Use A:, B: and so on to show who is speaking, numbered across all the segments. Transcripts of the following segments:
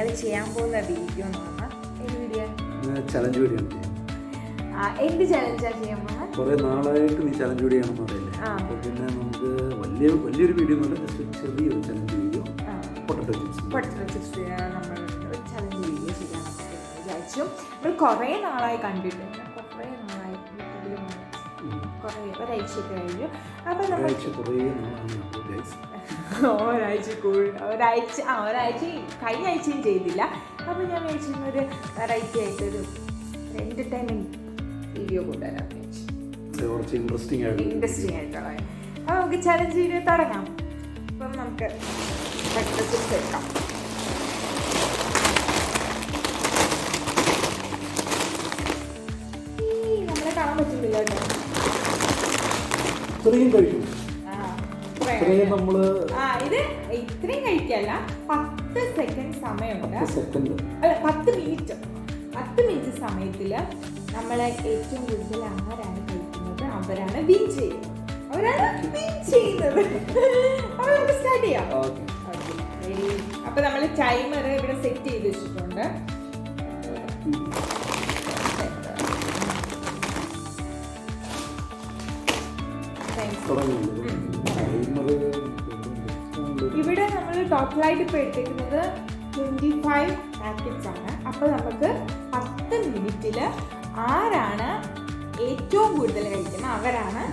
A: ഞങ്ങൾ ചെയ്യാൻ പോകുന്ന വീഡിയോ എന്ന് പറഞ്ഞാൽ ഏത് വീഡിയോ?
B: Challenge video.
A: എന്ത് ചലഞ്ചാണ് ചെയ്യാൻ പോകുന്നത്?
B: കുറേ നാളായിട്ട് നീ ചലഞ്ച് വീഡിയോ ആണെന്ന് പറയില്ലേ, അപ്പോൾ പിന്നെ നമുക്ക് വലിയൊരു വീഡിയോ എന്നല്ല, ജസ്റ്റ് ചെറിയൊരു ചലഞ്ച് വീഡിയോ. പൊട്ടറ്റോ ചിപ്സ്
A: നമ്മൾ ഒരു ചലഞ്ച് വീഡിയോ ചെയ്യാമെന്ന് വിചാരിച്ചു. നമ്മൾ കുറേ നാളായി കണ്ടിട്ടുണ്ട്, ഒരാഴ്ചയൊക്കെ കഴിഞ്ഞു. അപ്പം
B: ഒരാഴ്ച
A: കഴിഞ്ഞ ആഴ്ചയും ചെയ്തില്ല. അപ്പോൾ ഞാൻ വിചാരിച്ചൊരു വെറൈറ്റി ആയിട്ടൊരു എൻ്റർടൈൻമെൻറ്റ് വീഡിയോ കൊണ്ടുവരാൻ വിചാരിച്ചു.
B: കുറച്ച് ഇൻട്രസ്റ്റിംഗ്
A: ആയിട്ടുള്ള. അപ്പോൾ നമുക്ക് ചലഞ്ച് വീഡിയോ തുടങ്ങാം. അപ്പം നമുക്ക് ബ്രേക്ക്ഫാസ്റ്റ് എടുക്കാം. നമ്മളെ കാണാൻ പറ്റുന്നില്ല കേട്ടോ.
B: ഇത്രയും കഴിക്കും.
A: ഇത് ഇത്രയും കഴിക്കല്ല, 10 സെക്കൻഡ് സമയമുണ്ട്. 10 മിനിറ്റ് സമയത്തിൽ നമ്മളെ ഏറ്റവും കൂടുതൽ ആരാണ് കഴിക്കുന്നത് അവരാണ് വിൻ ചെയ്യുന്നത്. അപ്പൊ നമുക്ക് സ്റ്റാർട്ട് ചെയ്യാം. അപ്പൊ നമ്മൾ ടൈമർ ഇവിടെ സെറ്റ് ചെയ്ത് വെച്ചിട്ടുണ്ട്. ഇവിടെ നമ്മൾ ടോട്ടലായിട്ട് ഇപ്പോൾ എടുത്തേക്കുന്നത് 25 പാക്കറ്റ്സ് ആണ്. അപ്പോൾ നമുക്ക് 10 മിനിറ്റിൽ ആരാണ് ഏറ്റവും കൂടുതൽ കഴിക്കുന്നത് അവരാണ്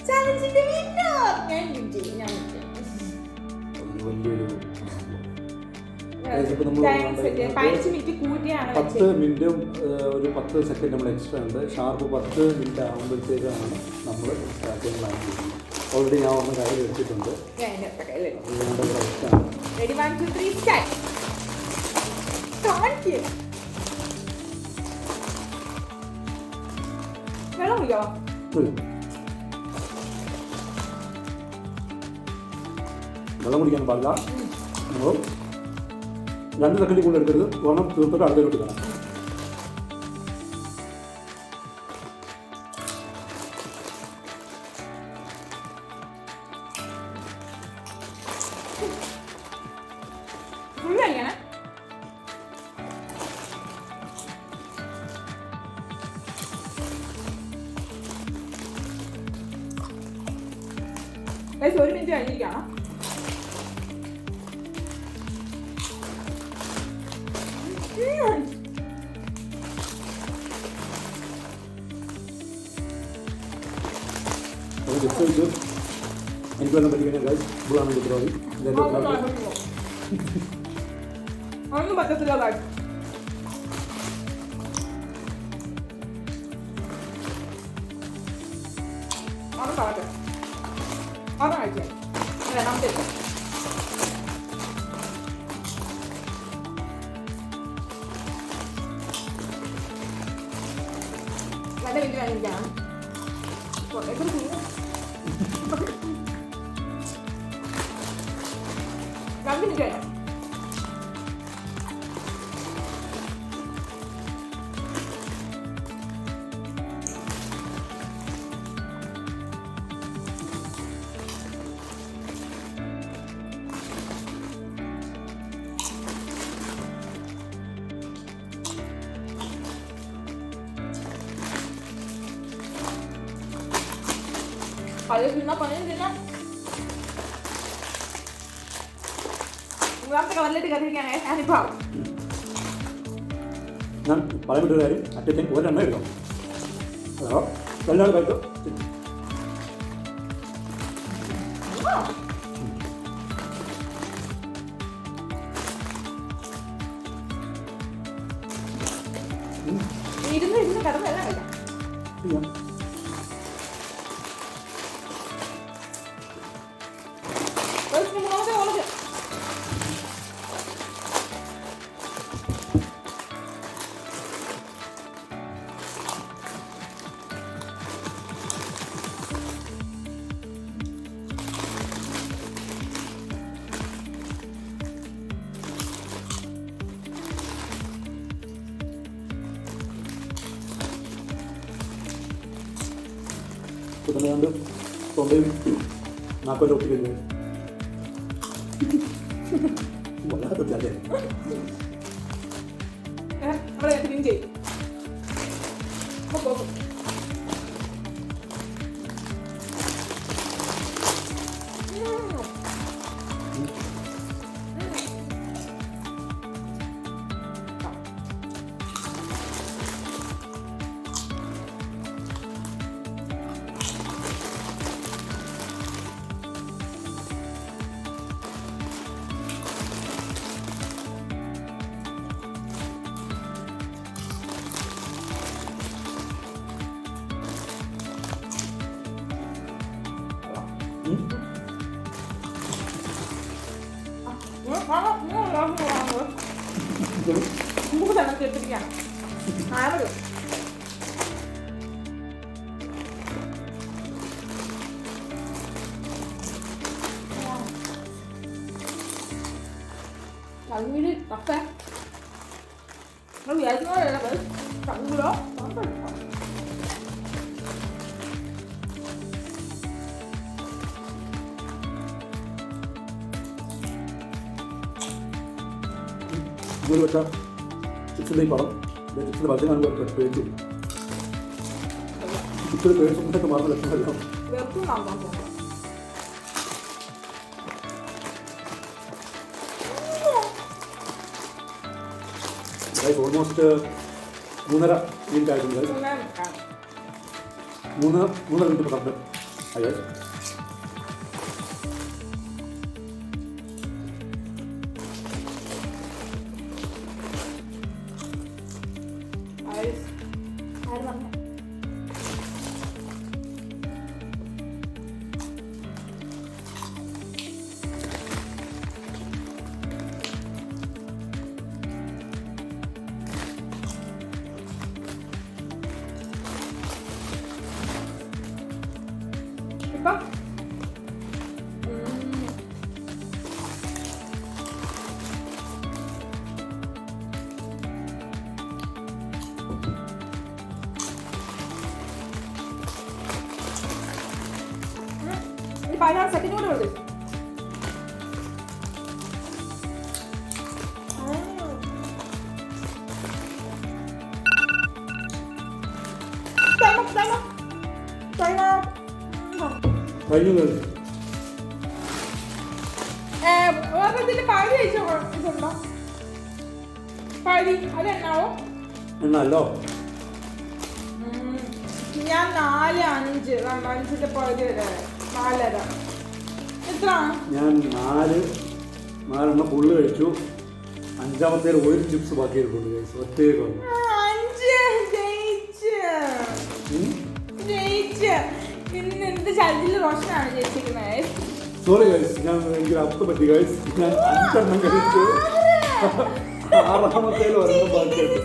A: ചലഞ്ചിന്റെ വിന്നർ. ഞാൻ വിൻ ചെയ്യും. 15 മിനിറ്റ് കൂട്ടിയാണ്
B: 10 മിനിറ്റും ഒരു 10 സെക്കൻഡ് നമ്മൾ എക്സ്ട്രാ ഉണ്ട്. ഷാർപ്പ് 10 മിനിറ്റ് ആകുമ്പോഴത്തേക്കാണ് നമ്മൾ സ്റ്റാർട്ടിങ് പ്ലാൻ ചെയ്യുന്നത്. ഓൾറെഡി ഞാൻ ഒന്ന് കയ്യിൽ വെച്ചിട്ടുണ്ട്.
A: Ready, 1, 2, 3, start. വെള്ളം കുടിക്കോ?
B: വെള്ളം കുടിക്കാൻ പാടില്ല. നമ്മൾ 2 സെക്കൻഡിൽ കൂടുതൽ എടുക്കരുത്. ഒരെണ്ണം തീർത്തിട്ട് അടുത്തേക്ക് കാണാം.
A: ഒരു മിനിറ്റ് കഴിഞ്ഞിരിക്കണം.
B: എനിക്ക് വരാൻ പറ്റില്ല. ഇതാണ് ഉത്തരവാദി.
A: ഒന്നും പറ്റത്തില്ല. കവറിലിട്ട് കത്തിരിക്കാനേ ഞാനിപ്പോ
B: ഞാൻ പറയാൻ പറ്റൊരു കാര്യം, അറ്റത്തേക്ക് ഒരെണ്ണം എടുക്കാം. അതോ എല്ലാവരും കഴിക്കും.
A: ഇരുന്ന് കടന്ന് എല്ലാം കഴിക്കാം.
B: കുട്ടനാണ്ട് തൊണ്ടയും നാക്കൊക്കെ ഒട്ടി കഴിഞ്ഞു. അതെ
A: നമ്മളെ ക്ലീൻ ചെയ്യും. നമുക്ക് തന്നെ കേട്ടിരിക്കുകയാണ്. ആരും തങ്ങീര് കപ്പ നമ്മൾ വിചാരിക്കുന്നതല്ല തങ്ങൂലോ
B: ഇതുപോലെ വെച്ചാൽ ചിപ്സിൻ്റെ ഈ പടം ചിപ്സിൻ്റെ പടത്തിൽ കാണുമ്പോൾ പേടിച്ചു ചിപ്സിൽ പേടിച്ചൊക്കെ മാറുന്ന ലക്ഷണമല്ല. ഓൾമോസ്റ്റ് 3.5 മിനിറ്റ് ആയിട്ടുണ്ട്. 3 മിനിറ്റ് കണ്ട് അയ്യോ
A: ഇപ്പം ഈ 16 സെക്കൻഡ് കൂടെ ഉള്ളു.
B: കഴിഞ്ഞു
A: ഇതിന്റെ പാതി കഴിച്ചോ ഇതുണ്ടോ പാതി അതെണ്ണാവോ
B: എണ്ണല്ലോ.
A: ഞാൻ 4-5 5ന്റെ പകുതി വരെ 4.5 എത്ര
B: ഞാൻ 4 ഫുള്ള് കഴിച്ചു. 5ാമത്തെ ഒരു ചിപ്സ് ബാക്കി എടുക്കുന്നുണ്ട്. ഒറ്റയ്ക്ക് വന്നു
A: 5 ജയിച്ച് ഇന്ന് എന്ത് ചലഞ്ചിൽ റോഷനാണ് ജയിച്ചിരിക്കുന്നത്.
B: സോറി ഗൈസ്, ഞാൻ എനിക്കൊരു അർത്ഥം പറ്റി ഗൈസ്. ഞാൻ 5 കഴിച്ചു. 6ാമത്തെ ഒരെണ്ണം ബാക്കിയുണ്ട്.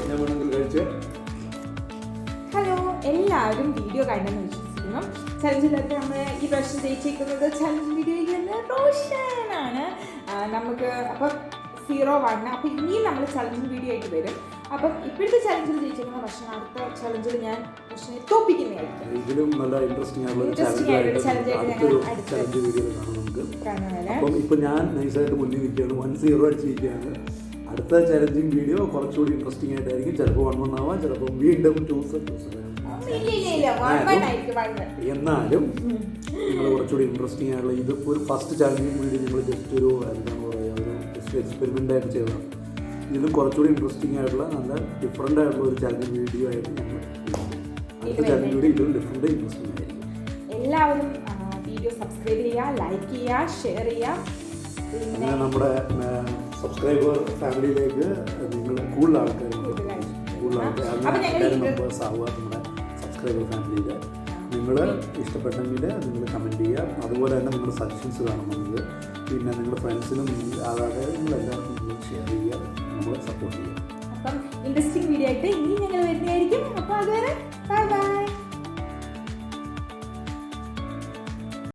B: ഞാൻ വേണമെങ്കിൽ കഴിച്ച്.
A: ഹലോ, എല്ലാവരും വീഡിയോ കണ്ടെന്ന് വിശ്വസിക്കുന്നു. ചലഞ്ചിലൊക്കെ നമ്മൾ ഈ പ്രാവശ്യം ജയിച്ചിരിക്കുന്നത് ചലഞ്ച് വീഡിയോയിൽ റോഷനാണ്. നമുക്ക് അപ്പം 0-1. അപ്പം ഇനിയും നമ്മൾ ചലഞ്ച് വീഡിയോ ആയിട്ട് വരും. അപ്പം ഇപ്പോഴത്തെ ചലഞ്ചിൽ ജയിച്ചിരിക്കുന്ന പക്ഷേ അടുത്ത ചലഞ്ചിൽ ഞാൻ പക്ഷേ തോപ്പിക്കുന്നതായിരിക്കും.
B: ഇതിലും നല്ല ഇൻട്രസ്റ്റിംഗ് ആയിട്ടുള്ള ചലഞ്ച് വീഡിയോ കാണാം നമുക്ക്. അപ്പം ഇപ്പം ഞാൻ നൈസായിട്ട് മുന്നിൽ നിൽക്കുകയാണ്. 1-0 അടിച്ചിരിക്കുകയാണ്. അടുത്ത ചലഞ്ചിങ് വീഡിയോ കുറച്ചുകൂടി ഇൻട്രസ്റ്റിംഗ് ആയിട്ടായിരിക്കും. ചിലപ്പോൾ 1-1 ആവാം, ചിലപ്പോൾ വീണ്ടും 2-0. എന്നാലും നിങ്ങൾ കുറച്ചുകൂടി ഇൻട്രസ്റ്റിംഗ് ആയിട്ടുള്ള ഇതിപ്പോൾ ഒരു ഫസ്റ്റ് ചലഞ്ചിങ് വീഡിയോ നമ്മൾ ജസ്റ്റ് ഒരു എന്താണ് പറയുക, ഒരു ജസ്റ്റ് എക്സ്പെരിമെൻ്റ് ആയിട്ട് ചെയ്തതാണ്. ഇതിലും കുറച്ചുകൂടി ഇൻട്രസ്റ്റിംഗ് ആയിട്ടുള്ള നല്ല ഡിഫറെൻ്റ് ആയിട്ടുള്ള ഒരു ചലഞ്ചിങ് വീഡിയോ ആയിട്ട് ഞങ്ങൾ അടുത്ത ചലഞ്ചിങ് വീഡിയോ ഇതിലും ഡിഫറെൻ്റ് ഇൻട്രസ്റ്റിംഗ് ആയിരിക്കും.
A: എല്ലാവരും വീഡിയോ സബ്സ്ക്രൈബ് ചെയ്യുക, ലൈക്ക് ചെയ്യുക, ഷെയർ ചെയ്യുക.
B: പിന്നെ നമ്മുടെ സബ്സ്ക്രൈബർ ഫാമിലിയിലേക്ക് നിങ്ങൾ കൂടുതൽ ആൾക്കാർ മെമ്പേഴ്സ് ആവുക. നമ്മുടെ സബ്സ്ക്രൈബർ ഫാമിലിയിൽ നിങ്ങൾ ഇഷ്ടപ്പെട്ടെങ്കിൽ നിങ്ങൾ കമൻറ്റ് ചെയ്യുക. അതുപോലെ തന്നെ നിങ്ങളുടെ സജഷൻസ് കാണുമെങ്കിൽ പിന്നെ നിങ്ങളുടെ ഫ്രണ്ട്സിനും അതായത് നിങ്ങളെല്ലാവർക്കും നിങ്ങൾ ഷെയർ ചെയ്യുക, നമ്മളെ സപ്പോർട്ട് ചെയ്യുക.
A: അപ്പം ഇൻട്രസ്റ്റിംഗ് വീഡിയോ ആയിട്ട് ഇനി ഞങ്ങൾ വരുന്നതായിരിക്കും. അപ്പോൾ അതുവരെ ബൈ ബൈ.